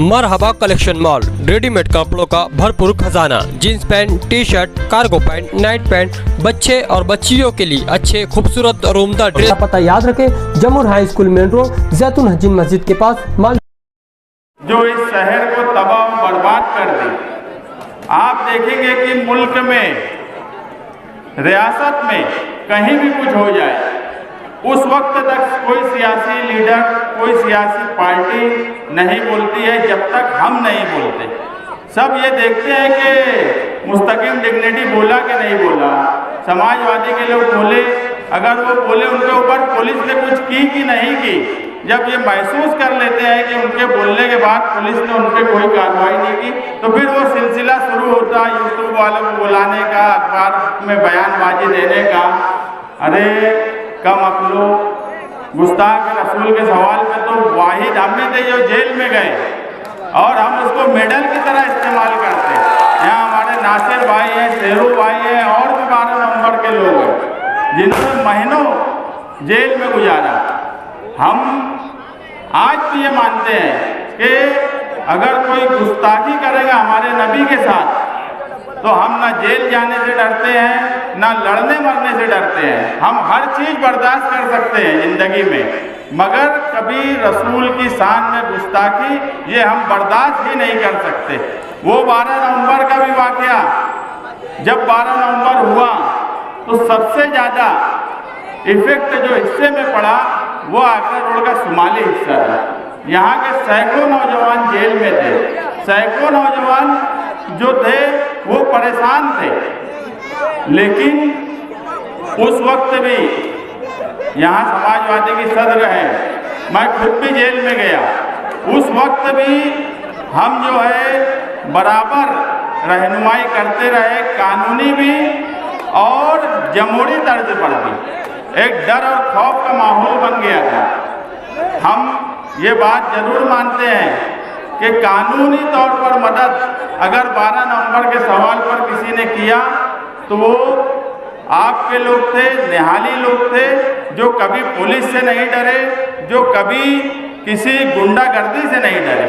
मरहबा collection mall, readymade कपड़ों का भरपूर खजाना, jeans pant, T shirt, cargo pant, night pant, बच्चे और बच्चियों के लिए अच्छे खूबसूरत और उम्दा ड्रेस। पता याद रखें, जमुर हाई स्कूल मेन रोड, जैतून हजीन मस्जिद के पास। जो इस शहर को तबाह बर्बाद कर दी। आप देखेंगे कि मुल्क में, रियासत में कहीं भी कुछ हो जाए, उस वक्त तक कोई सियासी लीडर, कोई सियासी पार्टी नहीं बोलती है जब तक हम नहीं बोलते। सब ये देखते हैं कि मुस्तकिम डिग्निटी बोला कि नहीं बोला। समाजवादी के लोग बोले, अगर वो बोले उनके ऊपर पुलिस ने कुछ की कि नहीं की। जब ये महसूस कर लेते हैं कि उनके बोलने के बाद पुलिस ने उन पर कोई कार्रवाई नहीं की, तो फिर वो सिलसिला शुरू होता है यूट्यूब वालों को बुलाने का, अखबार में बयानबाजी देने का। अरे कम अक्लो, गुस्ताख रसूल के सवाल में तो वाहिद हम ही थे जो जेल में गए, और हम उसको मेडल की तरह इस्तेमाल करते हैं। यहाँ हमारे नासिर भाई हैं, शेरू भाई हैं, और भी 12 नंबर के लोग हैं जिन्होंने महीनों जेल में गुजारा। हम आज भी ये मानते हैं कि अगर कोई गुस्ताखी करेगा हमारे नबी के साथ, तो हम ना जेल जाने से डरते हैं, ना लड़ने मरने से डरते हैं। हम हर चीज़ बर्दाश्त कर सकते हैं ज़िंदगी में, मगर कभी रसूल की शान में गुस्ताखी ये हम बर्दाश्त ही नहीं कर सकते। वो 12 नवंबर का भी वाक़या, जब 12 नवंबर हुआ तो सबसे ज़्यादा इफेक्ट जो हिस्से में पड़ा वो आगरा रोड का शुमाली हिस्सा था। यहाँ के सैकड़ों नौजवान जेल में थे, सैकड़ों नौजवान जो थे वो परेशान थे। लेकिन उस वक्त भी यहाँ समाजवादी की सदर है, मैं खुद भी जेल में गया, उस वक्त भी हम जो है बराबर रहनुमाई करते रहे, कानूनी भी और जमहूरी तर्ज पर भी। एक डर और खौफ का माहौल बन गया था। हम ये बात जरूर मानते हैं कि कानूनी तौर पर मदद अगर 12 नवंबर के सवाल पर किसी ने किया तो वो आपके लोग थे, निहाली लोग थे, जो कभी पुलिस से नहीं डरे, जो कभी किसी गुंडागर्दी से नहीं डरे।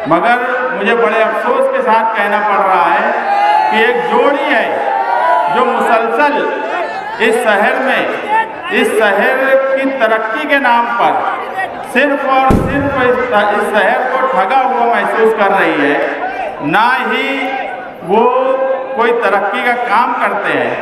मगर मुझे बड़े अफसोस के साथ कहना पड़ रहा है कि एक जोड़ी है जो मुसलसल इस शहर में, इस शहर की तरक्की के नाम पर सिर्फ और सिर्फ इस शहर को ठगा हुआ महसूस कर रही है। ना ही वो कोई तरक्की का काम करते हैं,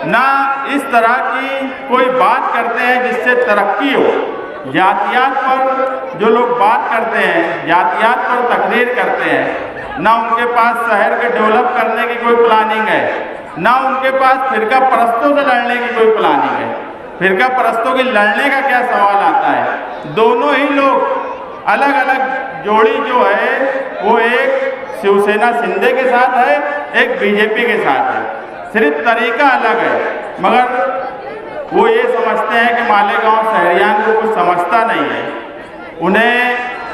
ना इस तरह की कोई बात करते हैं जिससे तरक्की हो। जातियात पर जो लोग बात करते हैं, जातियात पर तकरीर करते हैं, ना उनके पास शहर के डेवलप करने की कोई प्लानिंग है, ना उनके पास फिरका परस्तों से लड़ने की कोई प्लानिंग है। फिरका परस्तों की लड़ने का क्या सवाल आता है। दोनों ही लोग अलग अलग जोड़ी जो है वो एक शिवसेना शिंदे के साथ है, एक बीजेपी के साथ है, सिर्फ तरीका अलग है। मगर वो ये समझते हैं कि मालेगांव शहरियान को कुछ समझता नहीं है, उन्हें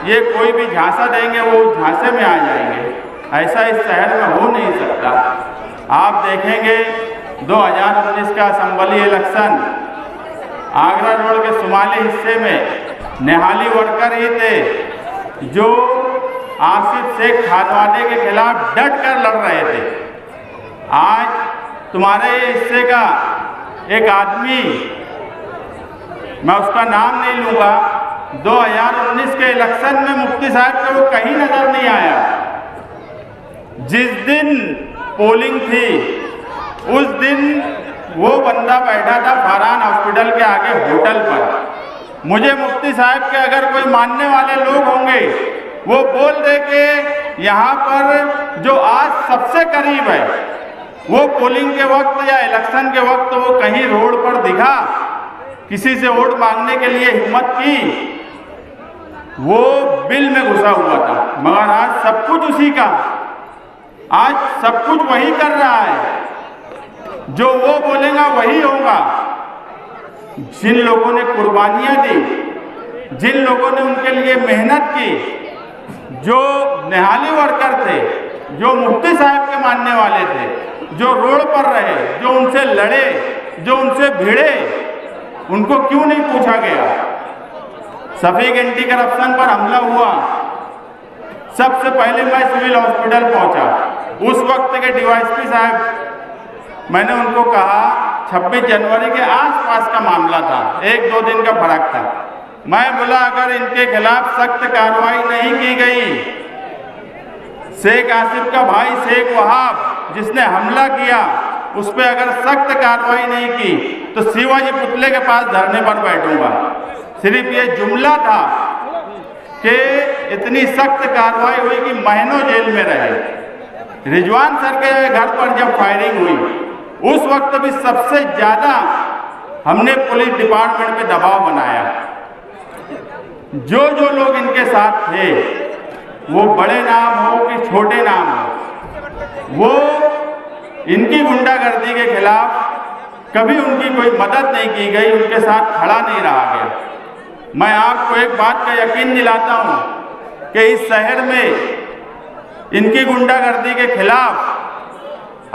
ये कोई भी झांसा देंगे वो झांसे में आ जाएंगे। ऐसा इस शहर में हो नहीं सकता। आप देखेंगे 2019 का असेंबली इलेक्शन आगरा रोड के शुमाली हिस्से में निहाली वर्कर ही थे जो आसिफ शेख खानवाने के खिलाफ डट कर लड़ रहे थे। आज तुम्हारे हिस्से का एक आदमी, मैं उसका नाम नहीं लूँगा, 2019 के इलेक्शन में मुफ्ती साहब को वो कहीं नजर नहीं आया। जिस दिन पोलिंग थी उस दिन वो बंदा बैठा था फरहान हॉस्पिटल के आगे होटल पर। मुझे मुफ्ती साहब के अगर कोई मानने वाले लोग होंगे वो बोल दे कि यहाँ पर जो आज सबसे करीब है वो पोलिंग के वक्त या इलेक्शन के वक्त वो कहीं रोड पर दिखा, किसी से वोट मांगने के लिए हिम्मत की, वो बिल में घुसा हुआ था। मगर आज सब कुछ उसी का, आज सब कुछ वही कर रहा है, जो वो बोलेगा वही होगा। जिन लोगों ने कुर्बानियां दी, जिन लोगों ने उनके लिए मेहनत की, जो निहाली वर्कर थे, जो मुफ्ती साहब के मानने वाले थे, जो रोड पर रहे, जो उनसे लड़े, जो उनसे भिड़े, उनको क्यों नहीं पूछा गया। सफीक एंटी करप्शन पर हमला हुआ, सबसे पहले मैं सिविल हॉस्पिटल पहुंचा। उस वक्त के डीवाईएसपी साहब, मैंने उनको कहा 26 जनवरी के आसपास का मामला था, 1-2 दिन का फर्क था। मैं बोला अगर इनके खिलाफ सख्त कार्रवाई नहीं की गई, शेख आसिफ का भाई शेख वहाब जिसने हमला किया उस पर अगर सख्त कार्रवाई नहीं की तो शिवाजी पुतले के पास धरने पर बैठूंगा। सिर्फ ये जुमला था कि इतनी सख्त कार्रवाई हुई कि महीनों जेल में रहे। रिजवान सर के घर पर जब फायरिंग हुई उस वक्त भी सबसे ज्यादा हमने पुलिस डिपार्टमेंट पे दबाव बनाया। जो जो लोग इनके साथ थे, वो बड़े नाम हो कि छोटे नाम हो, वो इनकी गुंडागर्दी के खिलाफ कभी उनकी कोई मदद नहीं की गई, उनके साथ खड़ा नहीं रहा गया। मैं आपको एक बात का यकीन दिलाता हूं कि इस शहर में इनकी गुंडागर्दी के खिलाफ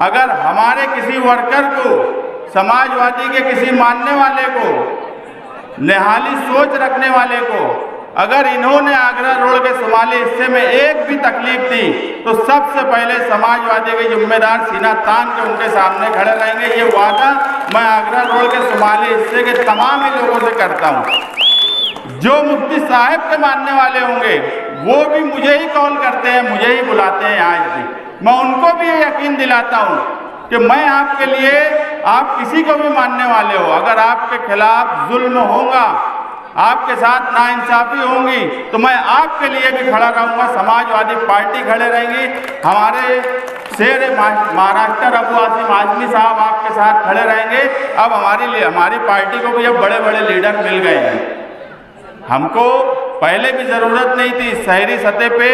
अगर हमारे किसी वर्कर को, समाजवादी के किसी मानने वाले को, निहाली सोच रखने वाले को, अगर इन्होंने आगरा रोड के शुमाली हिस्से में एक भी तकलीफ दी तो सबसे पहले समाजवादी के जिम्मेदार सीना तान के उनके सामने खड़े रहेंगे। ये वादा मैं आगरा रोड के शुमाली हिस्से के तमाम ही लोगों से करता हूँ। जो मुफ्ती साहब के मानने वाले होंगे वो भी मुझे ही कॉल करते हैं, मुझे ही बुलाते हैं आज भी। मैं उनको भी ये यकीन दिलाता हूँ कि मैं आपके लिए, आप किसी को भी मानने वाले हो, अगर आपके खिलाफ जुल्म होगा, आपके साथ नाइंसाफी होंगी तो मैं आपके लिए भी खड़ा रहूँगा। समाजवादी पार्टी खड़े रहेंगी। हमारे शेर महाराष्ट्र अबू आसिम आजमी साहब आपके साथ खड़े रहेंगे। अब हमारी पार्टी को भी अब बड़े बड़े लीडर मिल गए हैं। हमको पहले भी ज़रूरत नहीं थी, शहरी सतह पे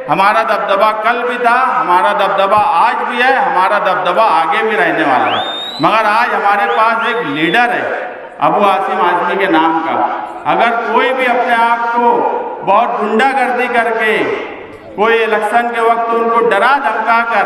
हमारा दबदबा कल भी था, हमारा दबदबा आज भी है, हमारा दबदबा आगे भी रहने वाला है। मगर आज हमारे पास एक लीडर है अबू आसिम आजमी के नाम का। अगर कोई भी अपने आप को बहुत गुंडागर्दी करके कोई इलेक्शन के वक्त उनको डरा धमका कर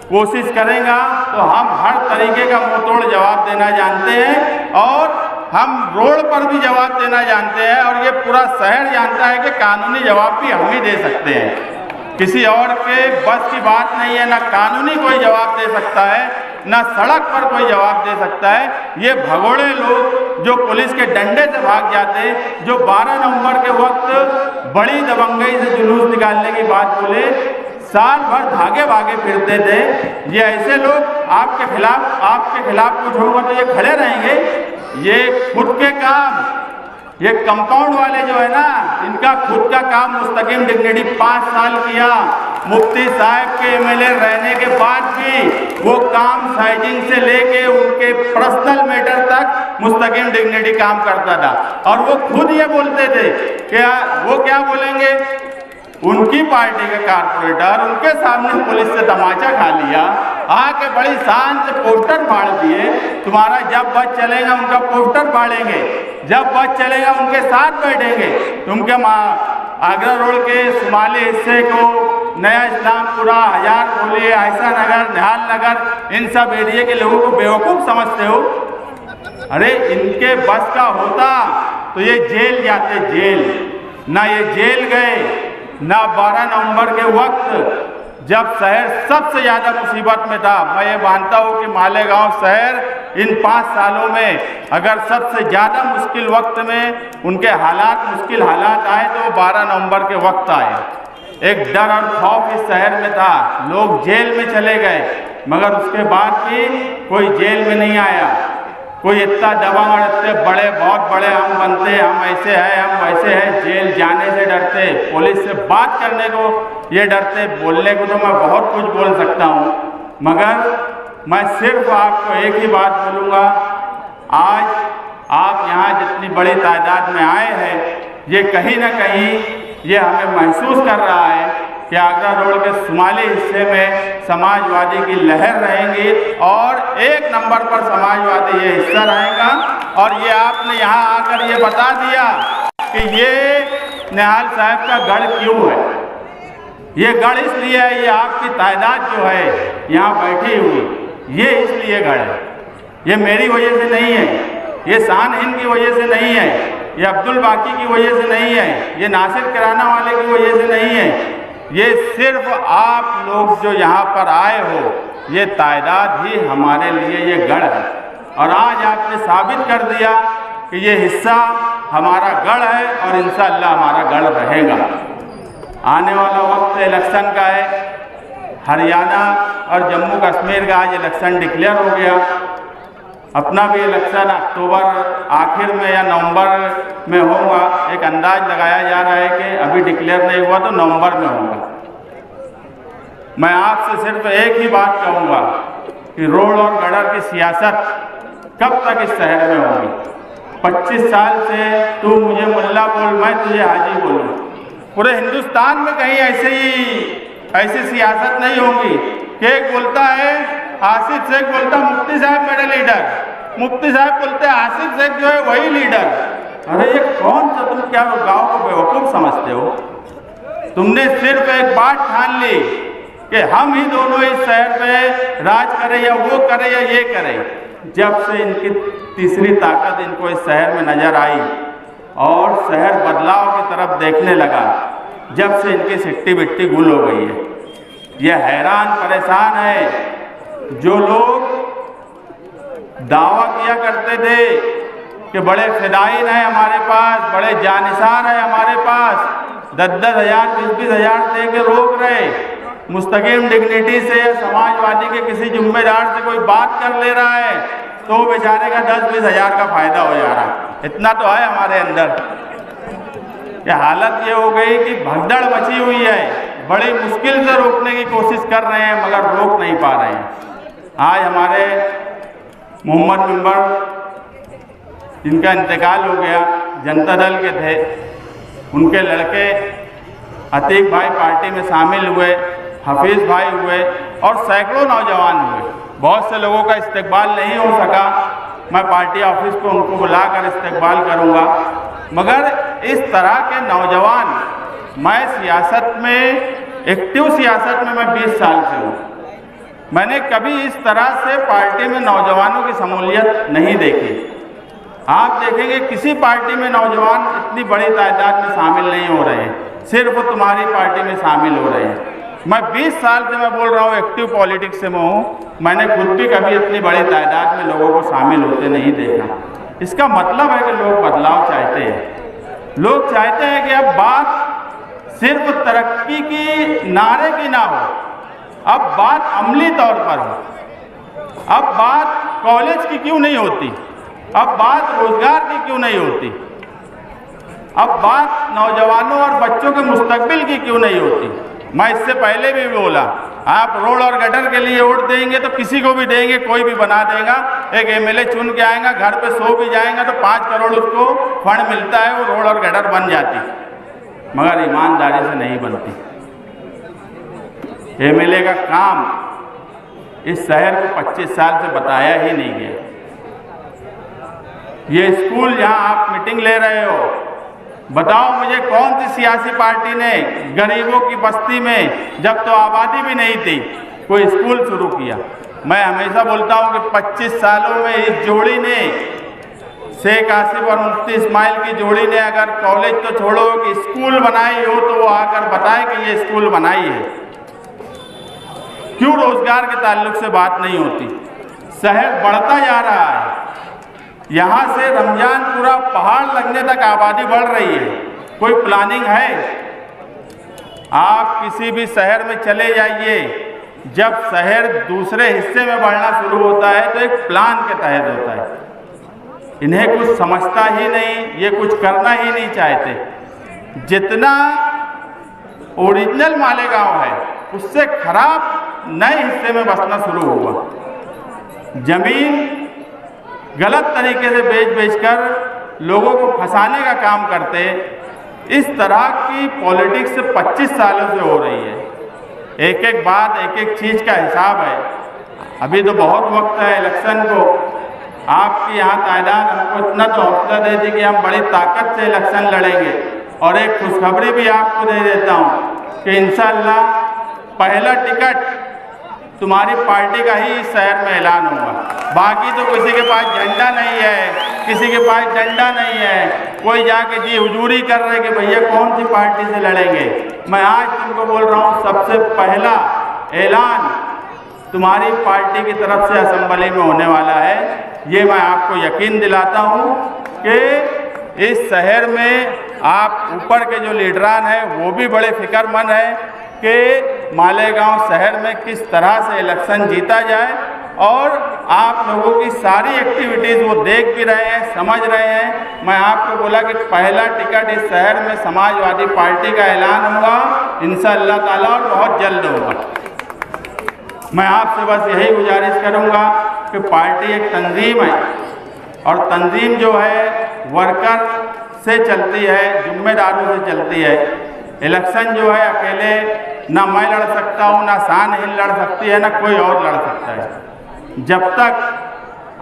कोशिश करेगा तो हम हर तरीके का मुंहतोड़ जवाब देना जानते हैं और हम रोड पर भी जवाब देना जानते हैं। और ये पूरा शहर जानता है कि कानूनी जवाब भी हम ही दे सकते हैं। किसी और के बस की बात नहीं है, ना कानूनी कोई जवाब दे सकता है, ना सड़क पर कोई जवाब दे सकता है। ये भगोड़े लोग जो पुलिस के डंडे से भाग जाते, जो 12 नवंबर के वक्त बड़ी दबंगई से जुलूस निकालने की बात बोले, साल भर भागे भागे फिरते थे, ये ऐसे लोग आपके खिलाफ कुछ होगा तो ये खड़े रहेंगे। ये खुद के काम, ये कंपाउंड वाले जो है ना, इनका खुद का काम मुस्तकिम डिग्निटी 5 साल किया। मुफ्ती साहब के एमएलए रहने के बाद भी वो काम साइजिंग से लेके उनके पर्सनल मैटर तक मुस्तकिम डिग्निटी काम करता था। और वो खुद ये बोलते थे कि वो क्या बोलेंगे, उनकी पार्टी के कारपोरेटर उनके सामने पुलिस से तमाचा खा लिया, आके बड़ी शान से पोस्टर फाड़ दिए, तुम्हारा जब बस चलेगा उनका पोस्टर फाड़ेंगे, जब बस चलेगा उनके साथ बैठेंगे। तुमके आगरा रोड के शुमाली हिस्से को, नया इस्लामपुरा, हजार खोली, आयशा नगर, निहाल नगर, इन सब एरिया के लोगों को बेवकूफ़ समझते हो। अरे इनके बस का होता तो ये जेल जाते, जेल ना ये जेल गए, ना 12 नवंबर के वक्त जब शहर सबसे ज़्यादा मुसीबत में था। मैं ये मानता हूँ कि मालेगांव शहर इन 5 सालों में अगर सबसे ज़्यादा मुश्किल वक्त में उनके मुश्किल हालात आए तो 12 नवंबर के वक्त आए। एक डर और खौफ इस शहर में था, लोग जेल में चले गए, मगर उसके बाद भी कोई जेल में नहीं आया। कोई इतना दबंग और इतने बड़े, बहुत बड़े हम बनते, हम ऐसे हैं, हम वैसे हैं, जेल जाने से डरते, पुलिस से बात करने को ये डरते। बोलने को तो मैं बहुत कुछ बोल सकता हूँ, मगर मैं सिर्फ आपको एक ही बात बोलूँगा, आज आप यहाँ जितनी बड़ी तादाद में आए हैं, ये कहीं ना कहीं ये हमें महसूस कर रहा है कि आगरा रोड के शुमाली हिस्से में समाजवादी की लहर रहेंगी और 1 नंबर पर समाजवादी ये हिस्सा रहेगा। और ये आपने यहाँ आकर ये बता दिया कि ये निहाल साहब का गढ़ क्यों है। ये गढ़ इसलिए है, ये आपकी तादाद जो है यहाँ बैठी हुई, ये इसलिए गढ़ है। ये मेरी वजह से नहीं है, ये शान हिंद की वजह से नहीं है, ये अब्दुल बाकी की वजह से नहीं है, ये नासिर किराना वाले की वजह से नहीं है, ये सिर्फ आप लोग जो यहाँ पर आए हो, ये तादाद ही हमारे लिए ये गढ़ है। और आज आपने साबित कर दिया कि ये हिस्सा हमारा गढ़ है और इंशाअल्लाह हमारा गढ़ रहेगा। आने वाला वक्त इलेक्शन का है। हरियाणा और जम्मू कश्मीर का आज इलेक्शन डिक्लेयर हो गया। अपना भी इलेक्शन अक्टूबर आखिर में या नवंबर में होगा। एक अंदाज लगाया जा रहा है कि अभी डिक्लेयर नहीं हुआ तो नवंबर में होगा। मैं आपसे सिर्फ एक ही बात कहूँगा कि रोड और गटर की सियासत कब तक इस शहर में होगी। 25 साल से तू मुझे मुल्ला बोल, मैं तुझे हाजी बोलूँ। पूरे हिंदुस्तान में कहीं ऐसी सियासत नहीं होगी कि एक बोलता है आसिफ शेख बोलता मुफ्ती साहब मेरे लीडर, मुफ्ती साहब बोलते आसिफ शेख जो है वही लीडर। अरे ये कौन सा, तुम क्या गाँव को बेवकूफ़ समझते हो? तुमने सिर्फ एक बात ठान ली कि हम ही दोनों इस शहर पे राज करें या वो करें या ये करें। जब से इनकी तीसरी ताकत इनको इस शहर में नजर आई और शहर बदलाव की तरफ देखने लगा, जब से इनकी सिट्टी बिट्टी गुल हो गई है। ये हैरान परेशान है। जो लोग दावा किया करते थे कि बड़े फिदाइन हैं हमारे पास, बड़े जानिसार हैं हमारे पास, 10-10 हज़ार 20-20 हज़ार दे के रोक रहे, मुस्तकिम डिग्निटी से समाजवादी के किसी जिम्मेदार से कोई बात कर ले रहा है तो बेचारे का 10-20 हज़ार का फायदा हो जा रहा है। इतना तो है हमारे अंदर। ये हालत ये हो गई कि भगदड़ मची हुई है। बड़ी मुश्किल से रोकने की कोशिश कर रहे हैं मगर रोक नहीं पा रहे हैं। आज हमारे मोहम्मद मेंबर जिनका इंतकाल हो गया, जनता दल के थे, उनके लड़के अतीक भाई पार्टी में शामिल हुए, हफीज़ भाई हुए और सैकड़ों नौजवान हुए। बहुत से लोगों का इस्तकबाल नहीं हो सका। मैं पार्टी ऑफिस को उनको बुलाकर इस्तकबाल करूंगा। मगर इस तरह के नौजवान, मैं सियासत में, एक्टिव सियासत में मैं 20 साल से हूँ। मैंने कभी इस तरह से पार्टी में नौजवानों की शमूलियत नहीं देखी। आप देखेंगे किसी पार्टी में नौजवान इतनी बड़ी तादाद में शामिल नहीं हो रहे हैं, सिर्फ तुम्हारी पार्टी में शामिल हो रहे हैं। मैं 20 साल से मैं बोल रहा हूँ, एक्टिव पॉलिटिक्स से मैं हूँ। मैंने खुद भी कभी इतनी बड़ी तादाद में लोगों को शामिल होते नहीं देखा। इसका मतलब है कि लोग बदलाव चाहते हैं। लोग चाहते हैं कि अब बात सिर्फ तरक्की की नारे की ना हो, अब बात अमली तौर पर हो। अब बात कॉलेज की क्यों नहीं होती, अब बात रोजगार की क्यों नहीं होती, अब बात नौजवानों और बच्चों के मुस्तकबिल की क्यों नहीं होती। मैं इससे पहले भी बोला, आप रोड और गटर के लिए वोट देंगे तो किसी को भी देंगे, कोई भी बना देगा। एक एमएलए चुन के आएगा, घर पे सो भी जाएगा तो 5 करोड़ उसको फंड मिलता है, वो रोड और गटर बन जाती, मगर ईमानदारी से नहीं बनती। एमएलए का काम इस शहर को 25 साल से बताया ही नहीं गया। ये स्कूल जहाँ आप मीटिंग ले रहे हो, बताओ मुझे कौन सी सियासी पार्टी ने गरीबों की बस्ती में, जब तो आबादी भी नहीं थी, कोई स्कूल शुरू किया। मैं हमेशा बोलता हूँ कि 25 सालों में इस जोड़ी ने, शेख आसिफ और मुफ्ती इस्माइल की जोड़ी ने अगर कॉलेज तो छोड़ो कि स्कूल बनाई हो तो वो आकर बताए कि ये स्कूल बनाई है। क्यों रोजगार के ताल्लुक से बात नहीं होती? शहर बढ़ता जा रहा है, यहाँ से रमजानपुरा पहाड़ लगने तक आबादी बढ़ रही है। कोई प्लानिंग है? आप किसी भी शहर में चले जाइए, जब शहर दूसरे हिस्से में बढ़ना शुरू होता है तो एक प्लान के तहत होता है। इन्हें कुछ समझता ही नहीं, ये कुछ करना ही नहीं चाहते। जितना ओरिजिनल मालेगांव है उससे खराब नए हिस्से में बसना शुरू हुआ। जमीन गलत तरीके से बेच कर लोगों को फंसाने का काम करते। इस तरह की पॉलिटिक्स 25 सालों से हो रही है। एक एक बात, एक एक चीज़ का हिसाब है। अभी तो बहुत वक्त है इलेक्शन को। आपकी यहाँ तादाद हमको इतना तो हौसला दे दी कि हम बड़ी ताकत से इलेक्शन लड़ेंगे। और एक खुशखबरी भी आपको दे देता हूँ कि इंशाअल्लाह पहला टिकट तुम्हारी पार्टी का ही इस शहर में ऐलान होगा। बाकी तो किसी के पास झंडा नहीं है, किसी के पास डंडा नहीं है, कोई जाके जी हुजूरी कर रहे कि भैया कौन सी पार्टी से लड़ेंगे। मैं आज तुमको बोल रहा हूँ, सबसे पहला ऐलान तुम्हारी पार्टी की तरफ से असेंबली में होने वाला है। ये मैं आपको यकीन दिलाता हूँ कि इस शहर में आप ऊपर के जो लीडरान हैं वो भी बड़े फिक्रमंद हैं कि मालेगांव शहर में किस तरह से इलेक्शन जीता जाए, और आप लोगों की सारी एक्टिविटीज़ वो देख भी रहे हैं, समझ रहे हैं। मैं आपको बोला कि पहला टिकट इस शहर में समाजवादी पार्टी का ऐलान होगा इंशाअल्लाह ताला, और बहुत जल्द होगा। मैं आपसे बस यही गुजारिश करूंगा कि पार्टी एक तंजीम है, और तंजीम जो है वर्कर से चलती है, जिम्मेदारों से चलती है। इलेक्शन जो है अकेले ना मैं लड़ सकता हूँ, ना शान हिंद लड़ सकती है, ना कोई और लड़ सकता है। जब तक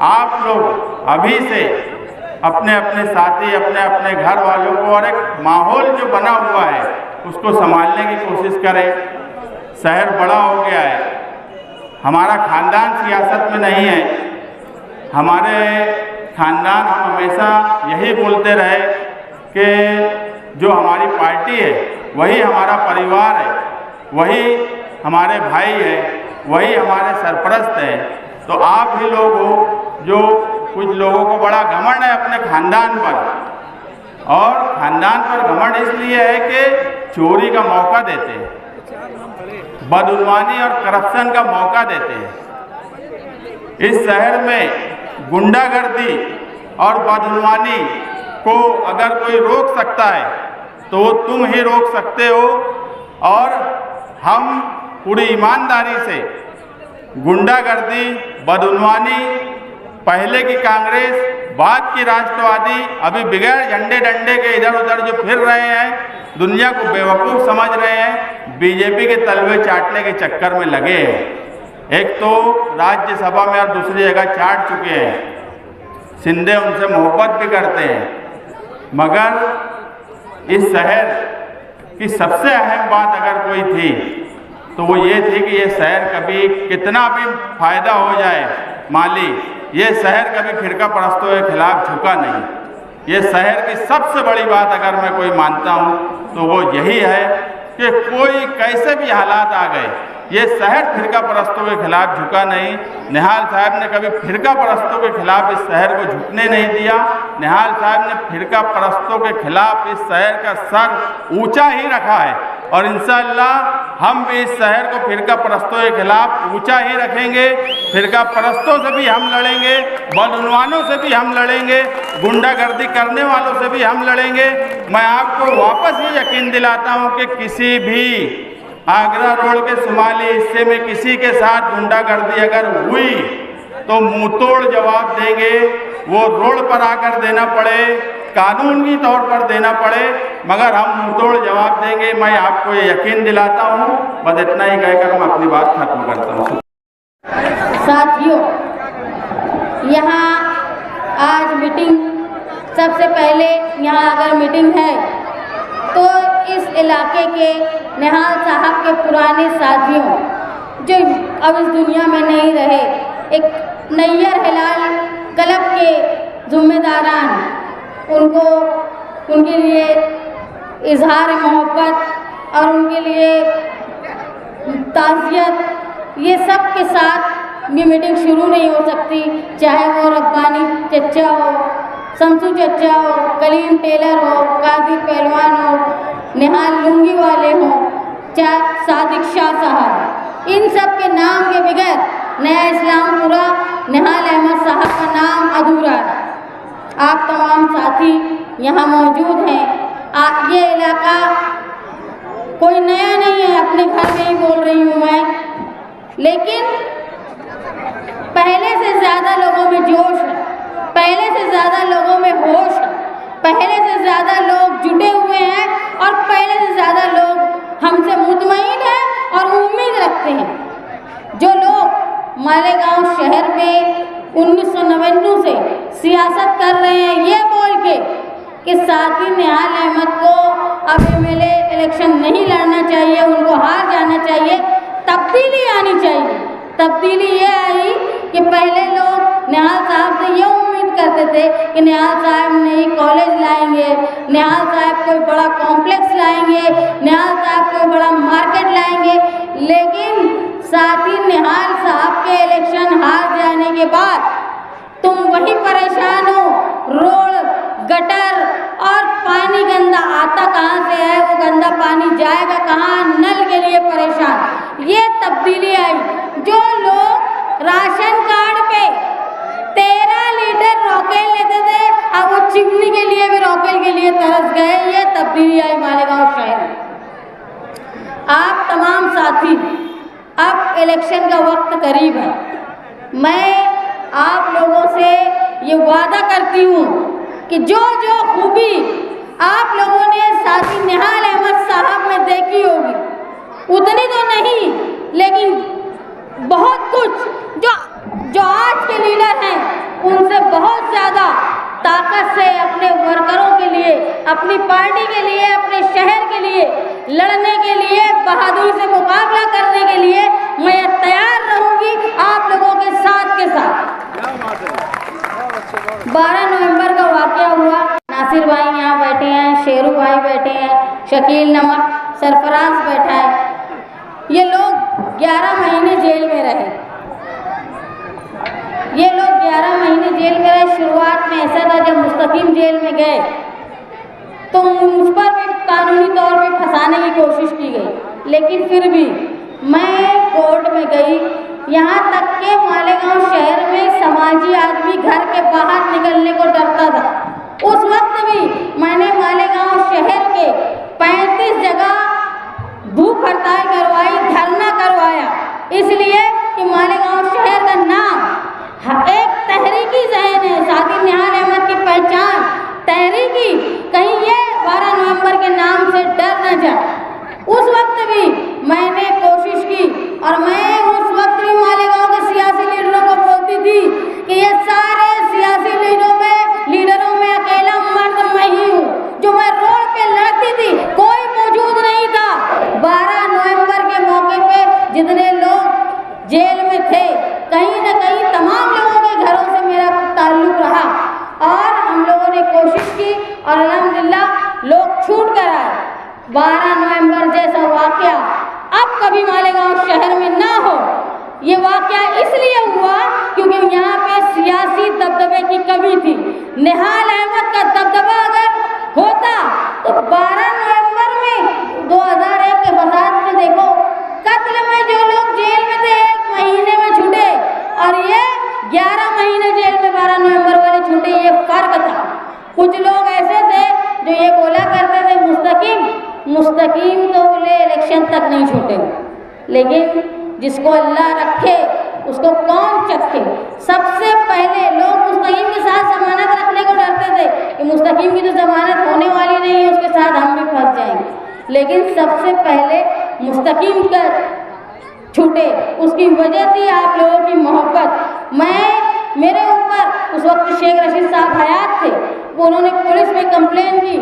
आप लोग अभी से अपने अपने साथी, अपने अपने घर वालों को, और एक माहौल जो बना हुआ है उसको संभालने की कोशिश करें। शहर बड़ा हो गया है, हमारा ख़ानदान सियासत में नहीं है। हमारे ख़ानदान, हम हमेशा यही बोलते रहे कि जो हमारी पार्टी है वही हमारा परिवार है, वही हमारे भाई है, वही हमारे सरपरस्त है। तो आप ही लोग हो जो कुछ लोगों को बड़ा घमंड है अपने ख़ानदान पर, और ख़ानदान पर घमंड इसलिए है कि चोरी का मौका देते हैं, बदउनवानी और करप्शन का मौका देते हैं। इस शहर में गुंडागर्दी और बदउनवानी को अगर कोई रोक सकता है तो वो तुम ही रोक सकते हो, और हम पूरी ईमानदारी से गुंडागर्दी, बदउनवानी, पहले की कांग्रेस, बाद की राष्ट्रवादी, अभी बगैर झंडे डंडे के इधर उधर जो फिर रहे हैं, दुनिया को बेवकूफ़ समझ रहे हैं, बीजेपी के तलवे चाटने के चक्कर में लगे हैं। एक तो राज्यसभा में और दूसरी जगह चाट चुके हैं। शिंदे उनसे मोहब्बत भी करते हैं, मगर इस शहर की सबसे अहम बात अगर कोई थी तो वो ये थी कि ये शहर कभी कितना भी फायदा हो जाए माली, ये शहर कभी फिरका परस्तों के खिलाफ झुका नहीं। ये शहर की सबसे बड़ी बात अगर मैं कोई मानता हूँ तो वो यही है कि कोई कैसे भी हालात आ गए, ये शहर फिरका परस्तों के खिलाफ झुका नहीं। निहाल साहब ने कभी फिरका परस्तों के खिलाफ इस शहर को झुकने नहीं दिया। निहाल साहब ने फिरका परस्तों के खिलाफ इस शहर का सर ऊंचा ही रखा है, और इंशाअल्लाह हम भी इस शहर को फिरका परस्तों के खिलाफ ऊंचा ही रखेंगे। फिरका परस्तों से भी हम लड़ेंगे, बदउनवानों से भी हम लड़ेंगे, गुंडागर्दी करने वालों से भी हम लड़ेंगे। मैं आपको वापस ये यकीन दिलाता हूँ कि किसी भी आगरा रोड के शुमाली हिस्से में किसी के साथ गुंडागर्दी अगर हुई तो मुंहतोड़ जवाब देंगे। वो रोड पर आकर देना पड़े, कानूनी तौर पर देना पड़े, मगर हम मुंहतोड़ जवाब देंगे। मैं आपको ये यकीन दिलाता हूँ। बस इतना ही कहकर मैं अपनी बात खत्म करता हूँ। साथियों, यहाँ आज मीटिंग, सबसे पहले यहाँ अगर मीटिंग है तो इस इलाके के निहाल साहब के पुराने साथियों जो अब इस दुनिया में नहीं रहे, एक नैयर हिलाल क्लब के जिम्मेदारान, उनको उनके लिए इजहार मोहब्बत और उनके लिए ताज़ियत, ये सब के साथ ये मीटिंग शुरू नहीं हो सकती। चाहे वो रब्बानी चचा हो, शमसू चचा हो, कलीम टेलर हो, कादिर पहलवान हो, निहाल लुंगी वाले हो, चाहे सादिक शाह साहब, इन सब के नाम के बगैर नया इस्लामपुरा निहाल अहमद साहब का नाम अधूरा है। आप तमाम साथी यहाँ मौजूद हैं। ये इलाका कोई नया नहीं है, अपने घर में ही बोल रही हूँ मैं, लेकिन पहले से ज़्यादा लोगों में जोश है, पहले से ज़्यादा लोगों में होश है, पहले से ज़्यादा लोग जुटे हुए हैं, और पहले से ज़्यादा लोग हमसे मुतमईन हैं और उम्मीद रखते हैं। जो लोग मालेगांव शहर में 1999 से सियासत कर रहे हैं ये बोल के कि साथी निहाल अहमद को अब एमएलए इलेक्शन नहीं लड़ना चाहिए, उनको हार जाना चाहिए, तब्दीली आनी चाहिए। तब्दीली ये आई कि पहले लोग निहाल साहब से ये उम्मीद करते थे कि निहाल साहब नई कॉलेज लाएंगे, निहाल साहब कोई बड़ा कॉम्प्लेक्स लाएंगे, निहाल साहब कोई बड़ा मार्केट लाएंगे। लेकिन साथी निहाल साहब के इलेक्शन हार जाने के बाद तुम वही परेशान हो, रोड गटर और पानी गंदा आता कहाँ से है, वो गंदा पानी जाएगा कहाँ, नल के लिए परेशान। ये तब्दीली आई। जो लोग राशन कार्ड पे 13 लीटर रॉकेल लेते थे, अब वो चिमनी के लिए भी रॉकेल के लिए तरस गए। ये तब्दीली आई मालेगांव शहर में। आप तमाम साथी, अब इलेक्शन का वक्त करीब है। मैं आप लोगों से ये वादा करती हूँ कि जो जो खूबी आप लोगों ने साथी निहाल अहमद साहब में देखी होगी, उतनी तो नहीं, लेकिन बहुत कुछ जो आज के लीडर हैं उनसे बहुत ज़्यादा ताकत से अपने वर्करों के लिए, अपनी पार्टी के लिए, अपने शहर के लिए लड़ने के लिए, बहादुरी से मुकाबला करने के लिए मैं तैयार रहूँगी आप लोगों के साथ। 12 नवंबर का वाक़या हुआ। नासिर भाई यहाँ बैठे हैं, शेरू भाई बैठे हैं, शकील नमक, सरफराज बैठा है। ये लोग 11 महीने जेल में रहे। ये लोग 11 महीने जेल में रहे। शुरुआत में ऐसा था, जब मुस्तकीम जेल में गए तो मुझ पर भी कानूनी तौर पे फंसाने की कोशिश की गई, लेकिन फिर भी मैं कोर्ट में गई। यहाँ तक के मालेगांव शहर में समाजी आदमी घर के बाहर निकलने को डरता था। उस वक्त भी मैंने मालेगांव शहर के 35 जगह भूख हड़ताल करवाई, धरना करवाया, इसलिए कि मालेगांव शहर का नाम एक तहरीकी ज़हन है। साथी निहाल अहमद की पहचान तहरीकी, कहीं ये 12 नवंबर के नाम से डर न जाए। उस वक्त भी मैंने कोशिश की और मैं उस वक्त भी मालेगांव के सियासी लीडरों को बोलती थी कि ये सारे सियासी लीडरों में अकेला मर्द मैं ही हूँ, जो मैं रोड पे लड़ती थी। कोई मौजूद नहीं था। 12 नवंबर के मौके पे जितने लोग जेल में थे, कहीं न कहीं तमाम लोगों के घरों से मेरा ताल्लुक रहा और हम लोगों ने कोशिश की और अल्हम्दुलिल्लाह लोग छूट कर आए। 12 नवंबर जैसा वाक़या अब कभी मालेगांव शहर में ना हो। ये वाक़या इसलिए हुआ क्योंकि यहाँ पे सियासी दबदबे की कमी थी। निहाल अहमद का दबदबा अगर होता तो 12 नवंबर में 2001 के फसाद में देखो, कत्ल में जो लोग जेल में थे 1 महीने में छूटे और ये 11 महीने जेल में 12 नवंबर वाले छूटे। ये फर्क था। कुछ लोग ऐसे थे जो ये बोला करते थे मुस्तकीम तो बोले इलेक्शन तक नहीं छूटे, लेकिन जिसको अल्लाह रखे उसको कौन चखे। सबसे पहले लोग मुस्तकीम के साथ जमानत रखने को डरते थे कि मुस्तकीम की तो जमानत होने वाली नहीं है, उसके साथ हम भी फंस जाएंगे। लेकिन सबसे पहले मुस्तकीम का छूटे, उसकी वजह थी आप लोगों की मोहब्बत। मेरे ऊपर उस वक्त शेख रशीद साहब हयात थे, वो उन्होंने पुलिस में कंप्लेन की,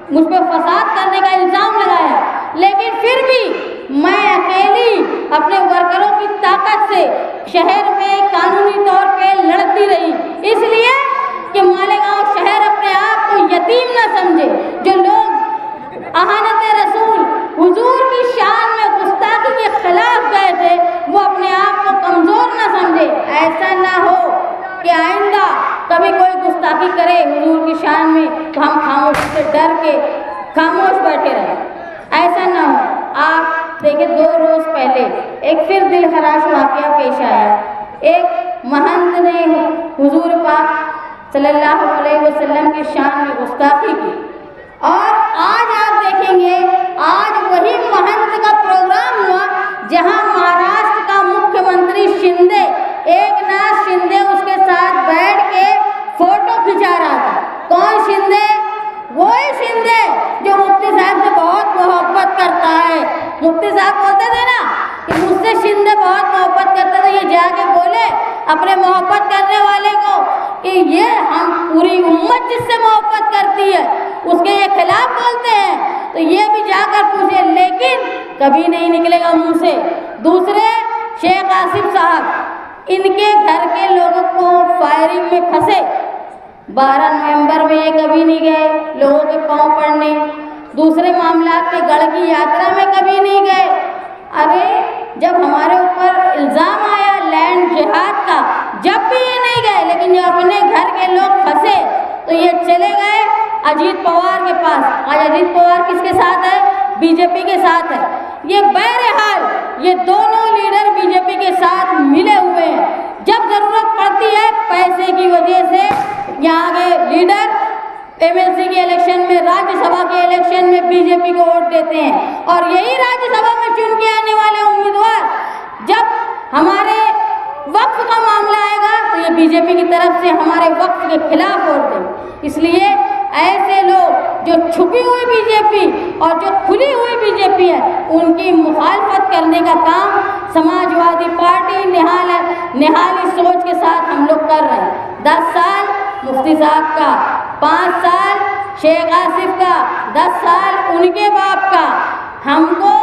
मुझ पर फसाद करने का इल्ज़ाम लगाया, लेकिन फिर भी मैं अकेली अपने वर्करों की ताकत से शहर में कानूनी तौर पे लड़ती रही, इसलिए कि मालेगांव शहर अपने आप को यतीम न समझे। जो लोग अहानत रसूल हुजूर की शान में गुस्ताखी के खिलाफ गए थे, वो अपने आप को कमज़ोर न समझे। ऐसा ना हो कि आइंदा कभी कोई गुस्ताखी करे हुजूर की शान में तो हम खामोशी से डर के खामोश बैठे रहे। ऐसा ना हो। आप देखिए 2 रोज़ पहले एक फिर दिल खराश वाक़या पेश आया। एक महंत ने हुजूर पाक सल्लल्लाहु अलैहि वसल्लम की शान में गुस्ताखी की और आज आप देखेंगे आज वही महंत का प्रोग्राम हुआ जहां महाराष्ट्र का मुख्यमंत्री शिंदे, एकनाथ शिंदे उसके साथ बैठ के फोटो खिंचा रहा था। कौन शिंदे? वही शिंदे जो मुफ्ती साहब से बहुत मोहब्बत करता है। मुफ्ती साहब बोलते थे ना कि मुझसे शिंदे बहुत मोहब्बत करते थे। ये जाके बोले अपने मोहब्बत करने वाले को कि ये हम पूरी उम्मत जिससे मोहब्बत करती है उसके ये खिलाफ बोलते हैं, तो ये भी जाकर पूछे, लेकिन कभी नहीं निकलेगा मुंह से। दूसरे शेख आसिफ साहब, इनके घर के लोगों को फायरिंग में फंसे 12 नवंबर में ये कभी नहीं गए लोगों के पांव पड़ने, दूसरे मामला के गढ़ की यात्रा में कभी नहीं गए। अरे जब हमारे ऊपर इल्ज़ाम आया लैंड जिहाद का, जब भी ये नहीं गए, लेकिन जब अपने घर के लोग फंसे तो ये चले गए अजीत पवार के पास। आज अजीत पवार किसके साथ है? बीजेपी के साथ है। ये बहरहाल ये दोनों लीडर बीजेपी के साथ मिले हुए हैं। जब जरूरत पड़ती है पैसे की वजह से यहाँ के लीडर एमएलसी के इलेक्शन में, राज्यसभा के इलेक्शन में बीजेपी को वोट देते हैं, और यही राज्यसभा में चुन के आने वाले उम्मीदवार जब हमारे वक्फ का मामला आएगा तो ये बीजेपी की तरफ से हमारे वक्फ के खिलाफ वोट देंगे। इसलिए ऐसे लोग जो छुपी हुई बीजेपी और जो खुली हुई बीजेपी है उनकी मुखालफत करने का काम समाजवादी पार्टी निहाली सोच के साथ हम लोग कर रहे हैं। 10 साल मुफ्ती साहब का, 5 साल शेख आसिफ का, 10 साल उनके बाप का। हमको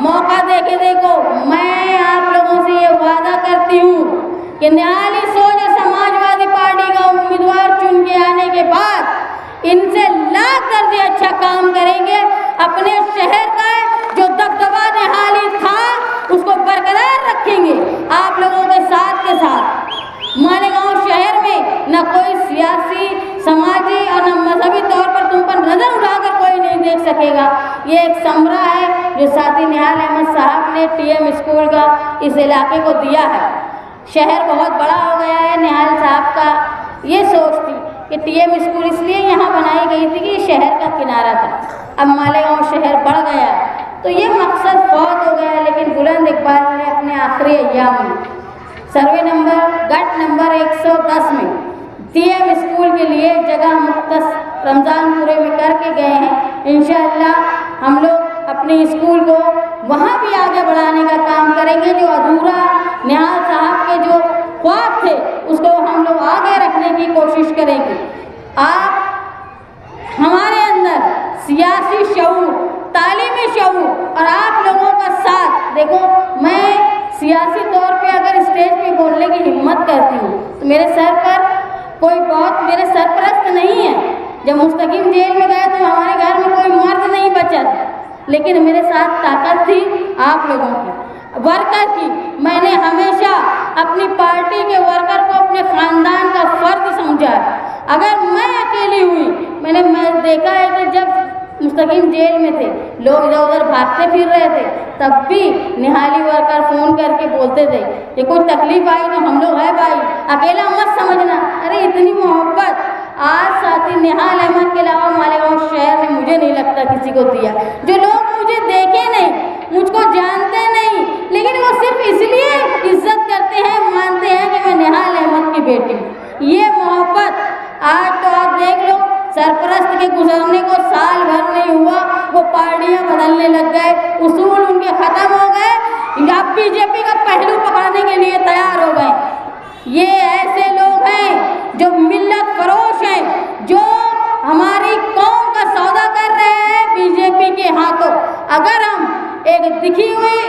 मौका देके देखो। मैं आप लोगों से ये वादा करती हूँ कि निहाली सोच और समाजवादी पार्टी का उम्मीदवार चुन के आने के बाद इनसे लाख दर्जे अच्छा काम करेंगे। अपने शहर का जो दबदबा निहाली था उसको बरकरार रखेंगे आप लोगों के साथ। मालेगांव शहर में न कोई सियासी, समाजी और न मजहबी तौर पर तुम पर नजर उठाकर कोई नहीं देख सकेगा। ये एक समरा है जो साथी निहाल अहमद साहब ने टीएम स्कूल का इस इलाके को दिया है। शहर बहुत बड़ा हो गया है। निहाल साहब का ये सोच थी कि टीएम स्कूल इसलिए यहाँ बनाई गई थी कि शहर का किनारा था। अब मालेगांव शहर बढ़ गया तो ये मकसद फौत हो गया। लेकिन बुलंद इकबाल ने अपने आखिरी अय्याम में सर्वे नंबर गट नंबर 110 में टीएम स्कूल के लिए जगह मुख्तस रमज़ानपुरे में करके गए हैं। इंशाअल्लाह हम लोग अपने स्कूल को वहाँ भी आगे बढ़ाने का काम करेंगे। जो अधूरा निहाल साहब के जो ख्वाब थे उसको हम लोग आगे रखने की कोशिश करेंगे। आप हमारे अंदर सियासी शऊर, तालीमी शऊर और आप लोगों का साथ देखो। मैं सियासी तौर पे अगर स्टेज पे बोलने की हिम्मत करती हूँ तो मेरे सर पर कोई बहुत मेरे सरपरस्त नहीं है। जब मुस्तकीम जेल में गए तो हमारे घर में कोई मर्द नहीं बचा था, लेकिन मेरे साथ ताकत थी आप लोगों की, वर्कर की। मैंने हमेशा अपनी पार्टी के वर्कर को अपने ख़ानदान का फ़र्द समझा। अगर मैं अकेली हुई, मैंने देखा है कि जब मुस्तकीम जेल में थे लोग इधर उधर भागते फिर रहे थे, तब भी निहाली वर्कर फ़ोन करके बोलते थे कि कोई तकलीफ़ आई तो हम लोग है भाई, अकेला मत समझना। अरे इतनी मोहब्बत आज साथी निहाल अहमद के अलावा मालेगांव शहर ने मुझे नहीं लगता किसी को दिया। जो लोग मुझे देखे नहीं, मुझको जानते नहीं, लेकिन वो सिर्फ इसलिए इज्जत करते हैं, मानते हैं कि मैं निहाल अहमद की बेटी हूँ। ये मोहब्बत आज तो आप देख लो, सरपरस्त के गुजरने को साल भर नहीं हुआ वो पार्टियां बदलने लग गए, उसूल उनके ख़त्म हो गए, आप बीजेपी का पहलू पकड़ने के लिए तैयार हो गए। ये ऐसे लोग हैं जो मिल्लत फरोश हैं, जो हमारी कौम का सौदा कर रहे हैं बीजेपी के हाथों। अगर हम एक दिखी हुई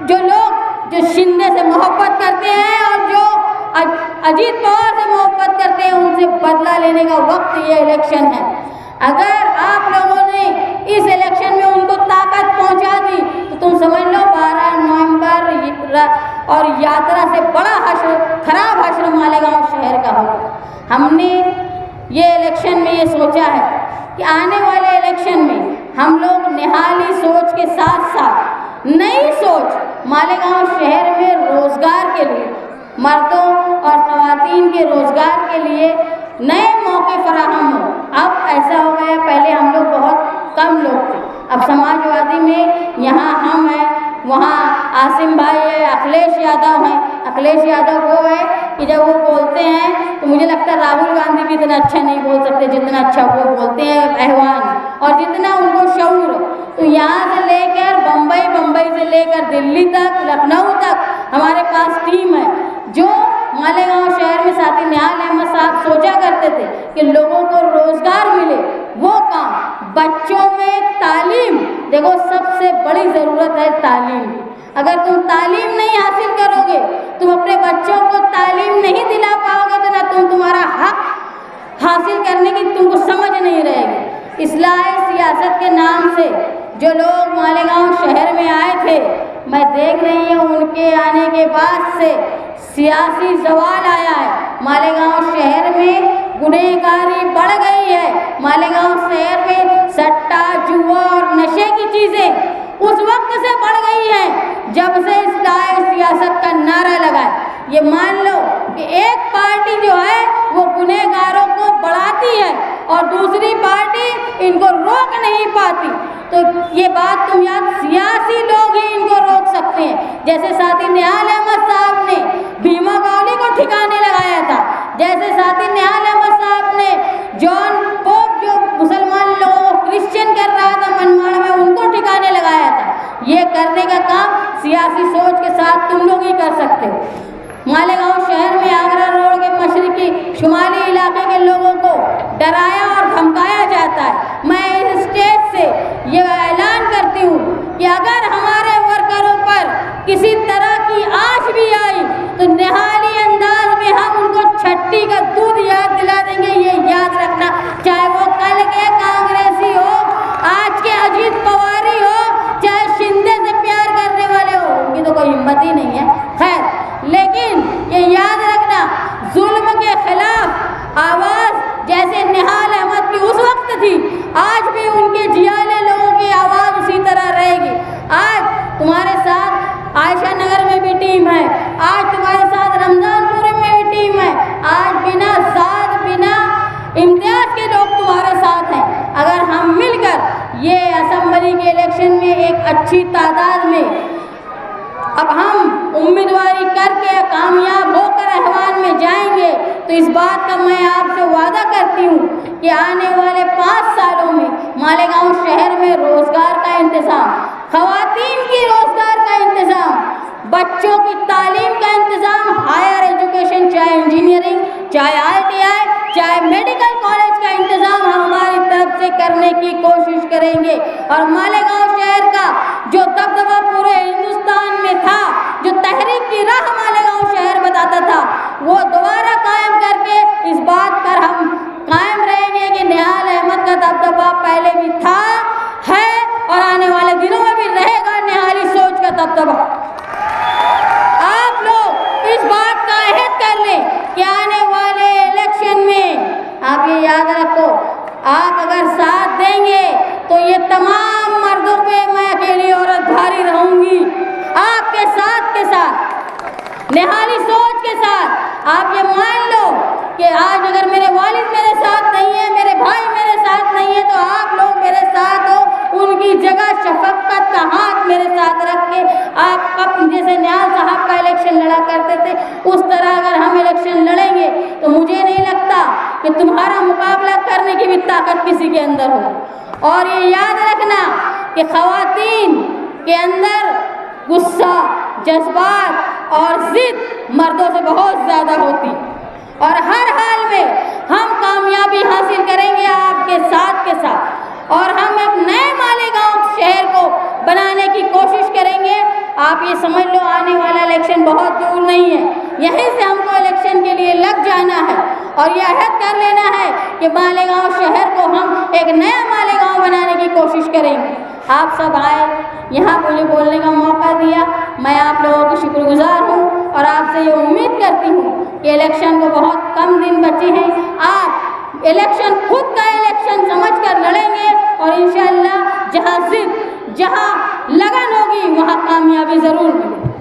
जो लोग जो शिंदे से मोहब्बत करते हैं और जो अजीत पवार से मोहब्बत करते हैं, उनसे बदला लेने का वक्त ये इलेक्शन है। अगर आप लोगों ने इस इलेक्शन में उनको ताकत पहुंचा दी तो तुम समझ लो 12 नवंबर और यात्रा से बड़ा हश्र, खराब हश्र मालेगांव शहर का होगा। हमने ये इलेक्शन में ये सोचा है कि आने वाले इलेक्शन में हम लोग निहाली सोच के साथ साथ नई सोच मालेगांव शहर में रोजगार के लिए, मर्दों और ख़वातीन के रोजगार के लिए नए मौके फराहम हो। अब ऐसा हो गया, पहले हम लोग बहुत कम लोग थे, अब समाजवादी में यहाँ हम हैं, वहाँ आसिम भाई है, अखिलेश यादव हैं। अखिलेश यादव वो है कि जब वो बोलते हैं तो मुझे लगता है राहुल गांधी भी इतना अच्छा नहीं बोल सकते जितना अच्छा वो बोलते हैं अहवान, और जितना उनको शऊर। तो यहाँ से लेकर बम्बई से लेकर दिल्ली तक, लखनऊ तक हमारे पास टीम है। जो मालेगांव शहर में साथी निहाल अहमद साहब सोचा करते थे कि लोगों को रोजगार मिले, वो काम बच्चों में तालीम, देखो सबसे बड़ी ज़रूरत है तालीम। अगर तुम तालीम नहीं हासिल करोगे, तुम अपने बच्चों को तालीम नहीं दिला पाओगे तो ना तुम्हारा हक हासिल करने की तुमको समझ नहीं रहेगी। इस्लाह सियासत के नाम से जो लोग मालेगांव शहर में आए थे, मैं देख रही हूँ उनके आने के बाद से सियासी सवाल आया है। मालेगांव शहर में गुनहगारी बढ़ गई है। मालेगांव शहर में सट्टा, जुआ और नशे की चीज़ें उस वक्त से बढ़ गई हैं जब से इस्लाह सियासत का नारा लगा है। ये मान लो कि एक पार्टी जो है वो गुनहगारों को बढ़ाती है और दूसरी पार्टी इनको रोक नहीं पाती। तो ये बात तुम याद, सियासी लोग ही इनको रोक सकते हैं। जैसे साथी निहाल अहमद साहब ने भीमा कोहली को ठिकाने लगाया था, जैसे साथी निहाल अहमद साहब ने जॉन पोप जो मुसलमान लोगों को क्रिश्चियन कर रहा था मनमाड़ में, उनको ठिकाने लगाया था। ये करने का काम सियासी सोच के साथ तुम लोग ही कर सकते हो। मालेगांव शहर में आगरा रोड के मशरकी शुमाली इलाके के लोगों को डराया और धमकाया जाता है। मैं इस स्टेज से ये ऐलान करती हूँ कि अगर हमारे वर्करों पर किसी तरह की आँच भी आई तो निहाली अंदाज में हम उनको छट्टी का दूध याद दिला देंगे। ये याद रखना, चाहे वो कल के कांग्रेसी हो, आज के अजीत पवारी हो, चाहे शिंदे से प्यार करने वाले हो, उनकी तो कोई हिम्मत ही नहीं है। खैर, लेकिन ये याद रखना, जुल्म के खिलाफ आवाज़ जैसे निहाल अहमद की उस वक्त थी, आज भी उनके जियाले लोगों की आवाज़ उसी तरह रहेगी। आज तुम्हारे साथ आयशा नगर में भी टीम है, आज तुम्हारे साथ रमजानपुर में भी टीम है, आज बिना साथ बिना इम्तियाज के लोग तुम्हारे साथ हैं। अगर हम मिलकर ये असेंबली के इलेक्शन में एक अच्छी तादाद में अब हम उम्मीदवारी करके कामयाब होकर ऐवान में जाएंगे तो इस बात का मैं आपसे वादा करती हूँ कि आने वाले 5 सालों में मालेगांव शहर में रोज़गार का इंतज़ाम, ख़वातीन की रोज़गार का इंतज़ाम, बच्चों की तालीम का इंतज़ाम, हायर एजुकेशन, चाहे इंजीनियरिंग, चाहे ITI, चाहे मेडिकल कॉलेज का इंतज़ाम हम हमारी तरफ से करने की कोशिश करेंगे। और मालेगांव शहर का जो दबदबा पूरे हिंदुस्तान में था, जो तहरीक की राह मालेगांव शहर बताता था, वो दोबारा कायम करके इस बात पर हम कायम रहेंगे कि निहाल अहमद का दबदबा पहले भी था, है और आने वाले दिनों में भी रहेगा निहाली सोच का दबदबा। आप लोग इस बात का अहद कर लें कि आने वाले इलेक्शन में आप ये याद रखो, आप अगर साथ देंगे तो ये तमाम मर्दों पे मैं अकेली औरत भारी रहूंगी। आपके साथ के साथ, निहाली सोच के साथ आप ये मान लो कि आज अगर मेरे वालिद मेरे साथ नहीं है, मेरे भाई मेरे साथ नहीं है, तो आप लोग मेरे साथ हो। उनकी जगह शफकत का हाथ मेरे साथ रख के आप अपने जैसे निहाल साहब का इलेक्शन लड़ा करते थे, उस तरह अगर हम इलेक्शन लड़ेंगे तो मुझे नहीं लगता कि तुम्हारा मुकाबला करने की भी ताकत किसी के अंदर हो। और ये याद रखना कि ख़वातीन के अंदर गुस्सा, जज्बात और ज़िद मर्दों से बहुत ज़्यादा होती, और हर हाल में हम कामयाबी हासिल करेंगे आपके साथ के साथ, और हम एक नए मालेगांव शहर को बनाने की कोशिश करेंगे। आप ये समझ लो, आने वाला इलेक्शन बहुत दूर नहीं है, यहीं से हमको इलेक्शन के लिए लग जाना है और यह अहद कर लेना है कि मालेगांव शहर को हम एक नया मालेगांव बनाने की कोशिश करेंगे। आप सब आए, यहाँ मुझे बोलने का मौका दिया, मैं आप लोगों की शुक्रगुजार हूँ और आपसे ये उम्मीद करती हूँ कि इलेक्शन को बहुत कम दिन बचे हैं। आप इलेक्शन खुद का इलेक्शन समझकर लड़ेंगे और इंशाअल्लाह जहाँ जिद, जहाँ लगन होगी वहाँ कामयाबी ज़रूर मिलेगी।